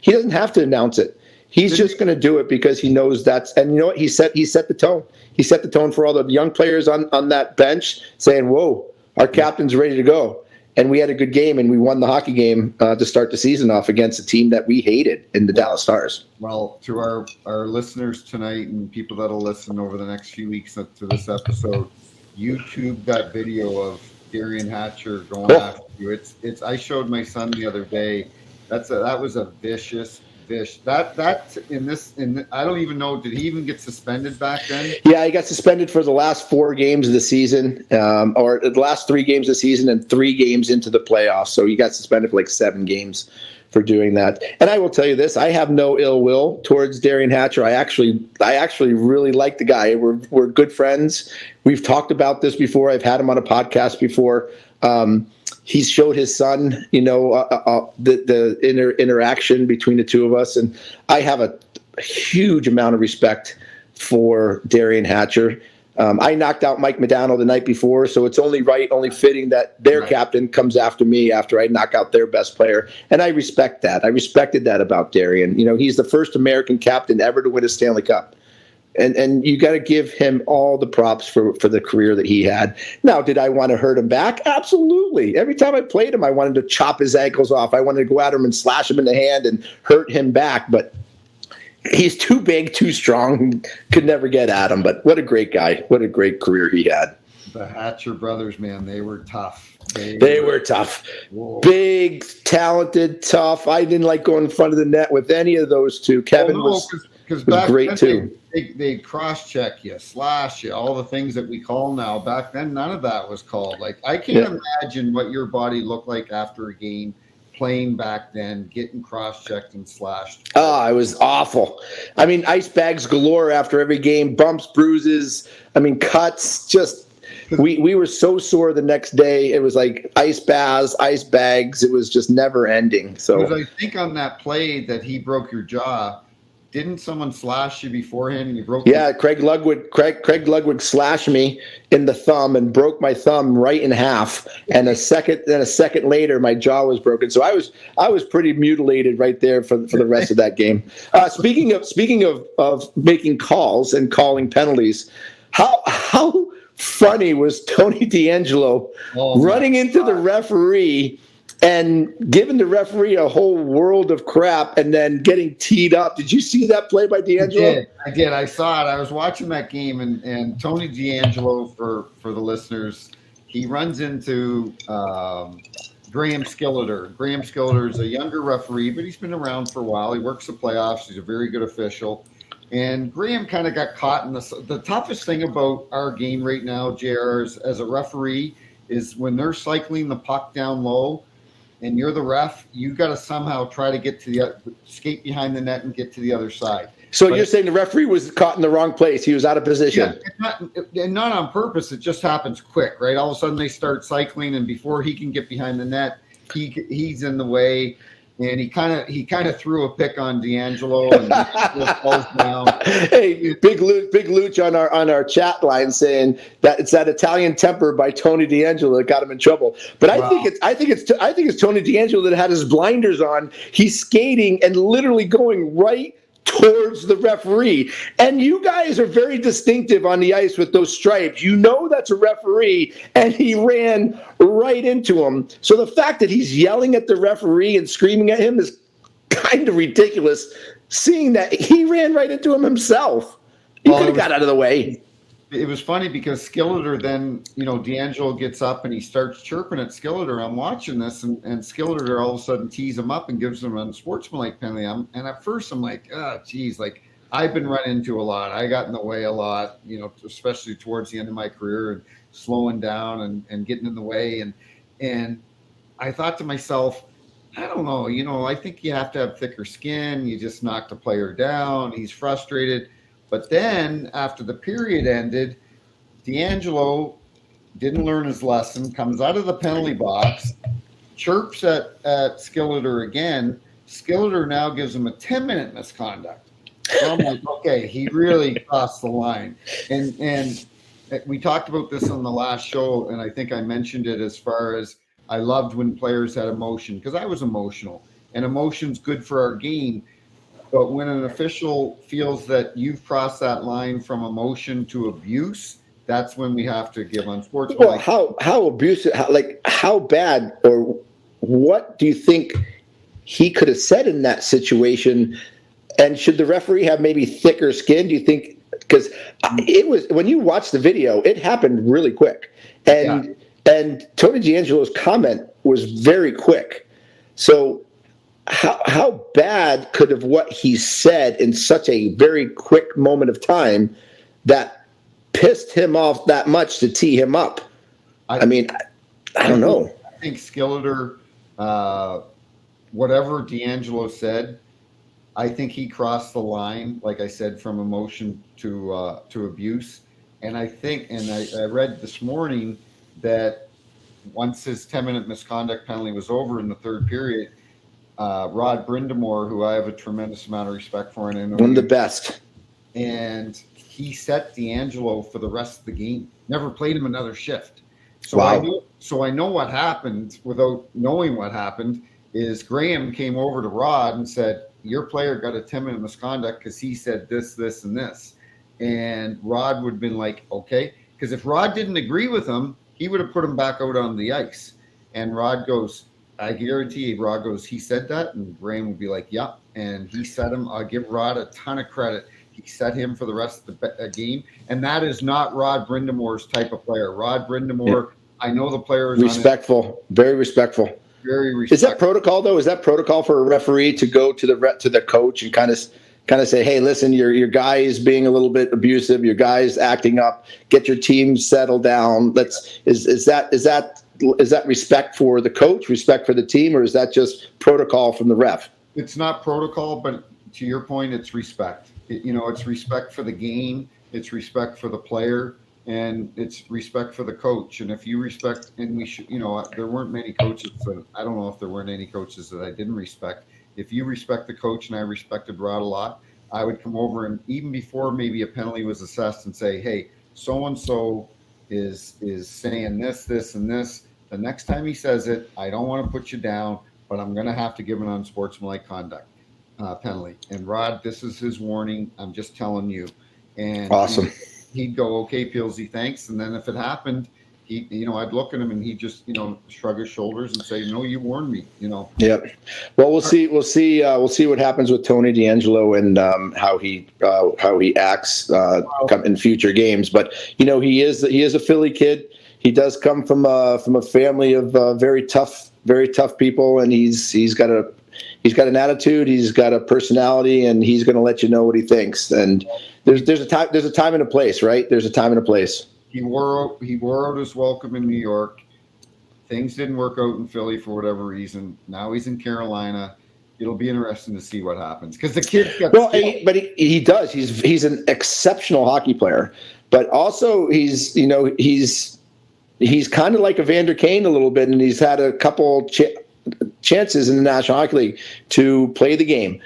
he doesn't have to announce it. He's just going to do it because he knows that's, and you know what? He set the tone. He set the tone for all the young players on that bench, saying, whoa, our captain's ready to go. And we had a good game, and we won the hockey game to start the season off against a team that we hated in the Dallas Stars. Well, to our listeners tonight and people that'll listen over the next few weeks to this episode, YouTube that video of Derian Hatcher going after you. It's. I showed my son the other day. That was a vicious. I don't even know, did he even get suspended back then? Yeah, he got suspended for the last 4 games of the season, or the last 3 games of the season and 3 games into the playoffs. So he got suspended for like 7 games for doing that. And I will tell you this, I have no ill will towards Derian Hatcher. I actually really like the guy. We're good friends. We've talked about this before. I've had him on a podcast before. He's showed his son, the interaction between the two of us. And I have a huge amount of respect for Derian Hatcher. I knocked out Mike McDavid the night before, so it's only fitting that their captain comes after me after I knock out their best player. And I respect that. I respected that about Derian. He's the first American captain ever to win a Stanley Cup. And you got to give him all the props for the career that he had. Now, did I want to hurt him back? Absolutely. Every time I played him, I wanted to chop his ankles off. I wanted to go at him and slash him in the hand and hurt him back. But he's too big, too strong, could never get at him. But what a great guy. What a great career he had. The Hatcher brothers, man, they were tough. They were tough. Whoa. Big, talented, tough. I didn't like going in front of the net with any of those two. Kevin was great too. They cross-check you, slash you, all the things that we call now. Back then, none of that was called. Like, I can't imagine what your body looked like after a game playing back then, getting cross-checked and slashed. Oh, it was awful. I mean, ice bags galore after every game, bumps, bruises, cuts, just we were so sore the next day. It was like ice baths, ice bags. It was just never ending. So I think on that play that he broke your jaw, didn't someone slash you beforehand and you broke? Yeah, Craig Ludwig slashed me in the thumb and broke my thumb right in half. And a second later, my jaw was broken. So I was pretty mutilated right there for the rest of that game. Speaking of making calls and calling penalties, how funny was Tony DeAngelo running into the referee and giving the referee a whole world of crap and then getting teed up. Did you see that play by DeAngelo? I did. I saw it. I was watching that game, and Tony DeAngelo, for the listeners, he runs into Graham Skilleter. Graham Skilleter is a younger referee, but he's been around for a while. He works the playoffs. He's a very good official. And Graham kind of got caught in the toughest thing about our game right now, JR, as a referee, is when they're cycling the puck down low, and you're the ref, you got to somehow try to get to skate behind the net and get to the other side. So you're saying the referee was caught in the wrong place. He was out of position. Yeah, not on purpose. It just happens quick, right? All of a sudden they start cycling, and before he can get behind the net, he's in the way. And he kind of threw a pick on DeAngelo and DeAngelo falls down. Hey, Big Luch on our chat line saying that it's that Italian temper by Tony DeAngelo that got him in trouble. But I think it's Tony DeAngelo that had his blinders on. He's skating and literally going right towards the referee. And you guys are very distinctive on the ice with those stripes. You know that's a referee, and he ran right into him. So the fact that he's yelling at the referee and screaming at him is kind of ridiculous, seeing that he ran right into him himself. He could have got out of the way. It was funny because Skilleter then, DeAngelo gets up and he starts chirping at Skilleter. I'm watching this, and Skilleter all of a sudden tees him up and gives him a sportsmanlike penalty. And at first I'm like, oh, geez, like I've been run into a lot. I got in the way a lot, especially towards the end of my career, and slowing down and getting in the way. And I thought to myself, I don't know, I think you have to have thicker skin. You just knocked the player down. He's frustrated. But then, after the period ended, DeAngelo didn't learn his lesson, comes out of the penalty box, chirps at Skilleter again. Skilleter now gives him a 10-minute misconduct. So I'm like, okay, he really crossed the line. And we talked about this on the last show, and I think I mentioned it as far as I loved when players had emotion, because I was emotional. And emotion's good for our game. But when an official feels that you've crossed that line from emotion to abuse, that's when we have to give unsportsmanlike. Well, how abusive, how bad, or what do you think he could have said in that situation? And should the referee have maybe thicker skin? Do you think? Because it was, when you watch the video, it happened really quick, and Tony DeAngelo's comment was very quick. So how bad could have what he said in such a very quick moment of time that pissed him off that much to tee him up? I don't know. I think Skilleter, whatever DeAngelo said, I think he crossed the line, like I said, from emotion to abuse. And I think, and I read this morning that once his 10-minute misconduct penalty was over in the third period, Rod Brindamore, who I have a tremendous amount of respect for, and one of the best, and he set DeAngelo for the rest of the game. Never played him another shift. So wow. I know what happened without knowing what happened is Graham came over to Rod and said, your player got a 10-minute misconduct because he said this, this, and this. And Rod would have been like, okay. Because if Rod didn't agree with him, he would have put him back out on the ice. And Rod goes, I guarantee you, Rod goes, he said that? And Graham would be like, yeah. And he set him. I'll give Rod a ton of credit. He set him for the rest of the game. And that is not Rod Brindamore's type of player. Rod Brindamore, I know the player is respectful, very respectful. Very respectful. Is that protocol, though? Is that protocol for a referee to go to the coach and kind of say, hey, listen, your guy is being a little bit abusive. Your guy is acting up. Get your team settled down. Is that respect for the coach, respect for the team, or is that just protocol from the ref? It's not protocol, but to your point, it's respect. It's respect for the game. It's respect for the player, and it's respect for the coach. And if you respect, and we should, there weren't many coaches. So I don't know if there weren't any coaches that I didn't respect. If you respect the coach, and I respected Rod a lot, I would come over and even before maybe a penalty was assessed and say, hey, so-and-so is saying this, this, and this. The next time he says it, I don't want to put you down, but I'm going to have to give an unsportsmanlike conduct penalty. And Rod, this is his warning. I'm just telling you. And awesome. He'd go, okay, Peelsy, thanks. And then if it happened, I'd look at him and he'd just, shrug his shoulders and say, no, you warned me, Yep. Well, we'll see what happens with Tony DeAngelo and how he acts in future games. But he is a Philly kid. He does come from a family of very tough people, and he's got an attitude, he's got a personality, and he's going to let you know what he thinks. And there's a time and a place, right? There's a time and a place. He wore out his welcome in New York. Things didn't work out in Philly for whatever reason. Now he's in Carolina. It'll be interesting to see what happens because the kid got but he does. He's an exceptional hockey player, but also he's kind of like Evander Kane a little bit, and he's had a couple chances in the National Hockey League to play the game.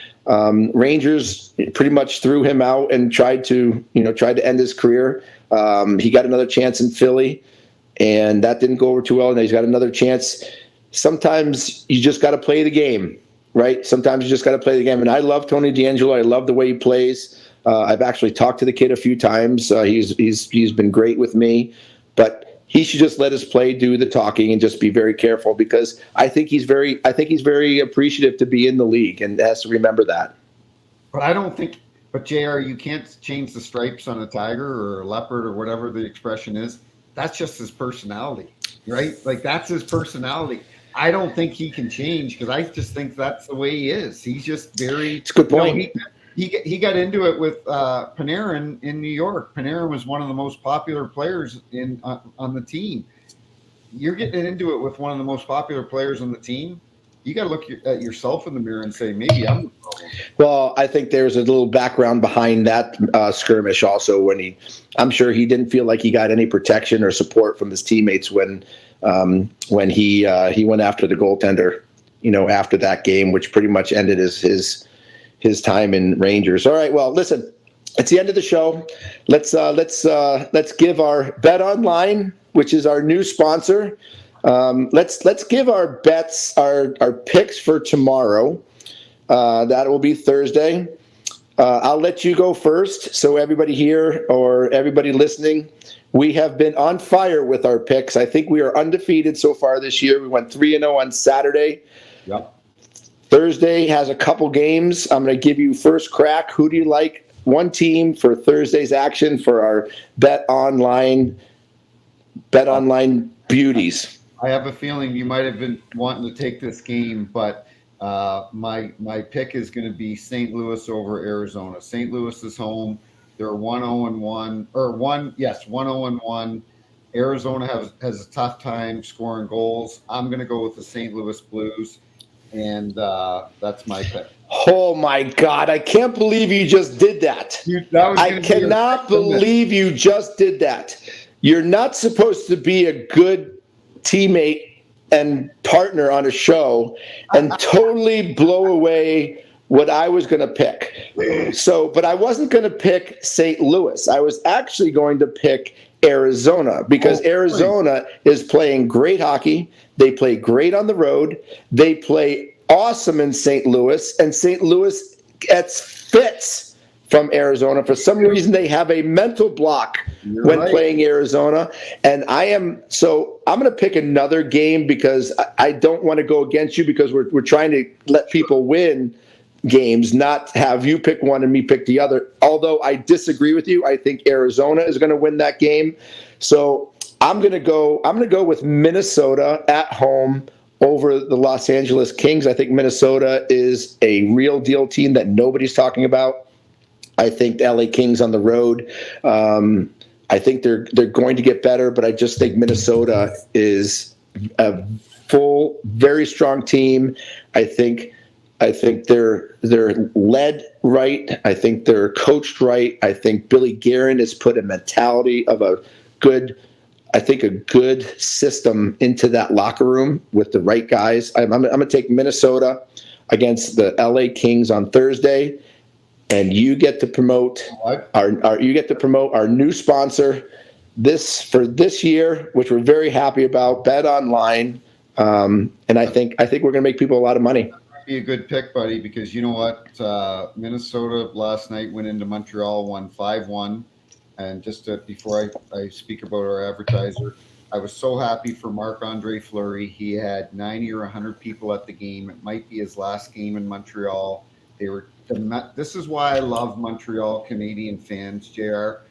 Rangers pretty much threw him out and tried to end his career. He got another chance in Philly, and that didn't go over too well. And he's got another chance. Sometimes you just got to play the game, right? Sometimes you just got to play the game. And I love Tony DeAngelo. I love the way he plays. I've actually talked to the kid a few times. He's been great with me, but he should just let his play do the talking and just be very careful, because I think he's very appreciative to be in the league and has to remember that. But I don't think. But JR, you can't change the stripes on a tiger or a leopard or whatever the expression is. That's just his personality, right? Like, that's his personality. I don't think he can change, because I just think that's the way he is. He's just very. It's a good point. He got into it with Panarin in New York. Panarin was one of the most popular players on the team. You're getting into it with one of the most popular players on the team. You got to look at yourself in the mirror and say, maybe I'm the problem. Well, I think there's a little background behind that skirmish also. I'm sure he didn't feel like he got any protection or support from his teammates when he went after the goaltender, after that game, which pretty much ended his time in Rangers. All right, well, listen, it's the end of the show. Let's give our Bet Online, which is our new sponsor. Let's give our bets, our picks for tomorrow. That will be Thursday. I'll let you go first. So everybody here or everybody listening, we have been on fire with our picks. I think we are undefeated so far this year. We went 3-0 on Saturday. Yep. Thursday has a couple games. I'm going to give you first crack. Who do you like? One team for Thursday's action for our Bet Online beauties. I have a feeling you might have been wanting to take this game, but my pick is going to be St. Louis over Arizona. St. Louis is home. They're 1-0-1 or 1-0-1. Arizona has a tough time scoring goals. I'm going to go with the St. Louis Blues, and that's my pick. Oh my God! I can't believe you just did that. I cannot believe you just did that. You're not supposed to be a good teammate and partner on a show and totally blow away what I was going to pick. But I wasn't going to pick St. Louis. I was actually going to pick Arizona, because Arizona is playing great hockey. They play great on the road. They play awesome in St. Louis, and St. Louis gets fits from Arizona. For some reason, they have a mental block when playing Arizona. And I'm going to pick another game, because I don't want to go against you, because we're trying to let people win games, not have you pick one and me pick the other. Although I disagree with you. I think Arizona is going to win that game. So I'm going to go with Minnesota at home over the Los Angeles Kings. I think Minnesota is a real deal team that nobody's talking about. I think the LA Kings on the road, I think they're going to get better, but I just think Minnesota is a full, very strong team. I think they're led right. I think they're coached right. I think Billy Guerin has put a mentality of a good system into that locker room with the right guys. I'm going to take Minnesota against the LA Kings on Thursday. And you get to promote our new sponsor this year, which we're very happy about, Bet Online. And I think we're going to make people a lot of money. Be a good pick, buddy, because you know what? Minnesota last night went into Montreal, won 5-1. And just before I speak about our advertiser, I was so happy for Marc-Andre Fleury. He had 90 or 100 people at the game. It might be his last game in Montreal. This is why I love Montreal Canadian fans, JR.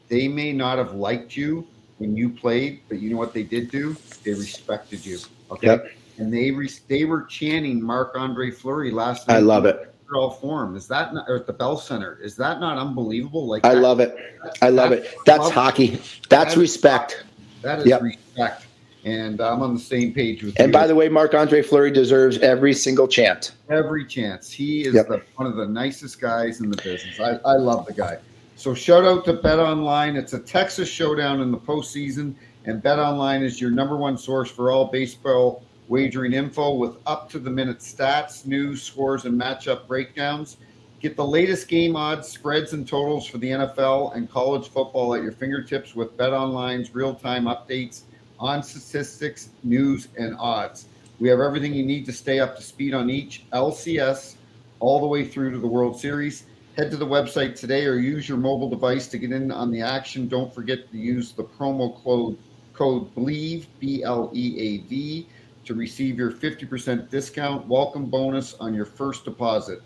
They may not have liked you when you played, but you know what they did do? They respected you. Okay. Yep. And they were chanting Marc-Andre Fleury last night. I love it. Montreal Forum. Is that not, or at the Bell Center? Is that not unbelievable? I love it. I love it. That's hockey. That's respect. That is respect. And I'm on the same page with you. And by the way, Marc-Andre Fleury deserves every single chance. Every chance. He is one of the nicest guys in the business. I love the guy. So shout out to Bet Online. It's a Texas showdown in the postseason, and Bet Online is your number one source for all baseball wagering info with up-to-the-minute stats, news, scores, and matchup breakdowns. Get the latest game odds, spreads, and totals for the NFL and college football at your fingertips with Bet Online's real-time updates on statistics, news, and odds. We have everything you need to stay up to speed on each LCS all the way through to the World Series. Head to the website today or use your mobile device to get in on the action. Don't forget to use the promo code BLEAV, BLEAV, to receive your 50% discount welcome bonus on your first deposit.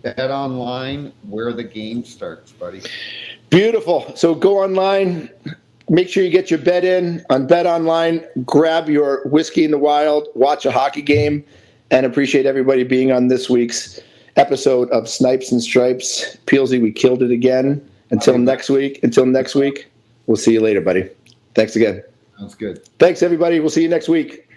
Bet online where the game starts, buddy. Beautiful. So go online. Make sure you get your bet in on Bet Online. Grab your Whiskey in the Wild. Watch a hockey game. And appreciate everybody being on this week's episode of Snipes and Stripes. Peelsy, we killed it again. Until next week, we'll see you later, buddy. Thanks again. Sounds good. Thanks, everybody. We'll see you next week.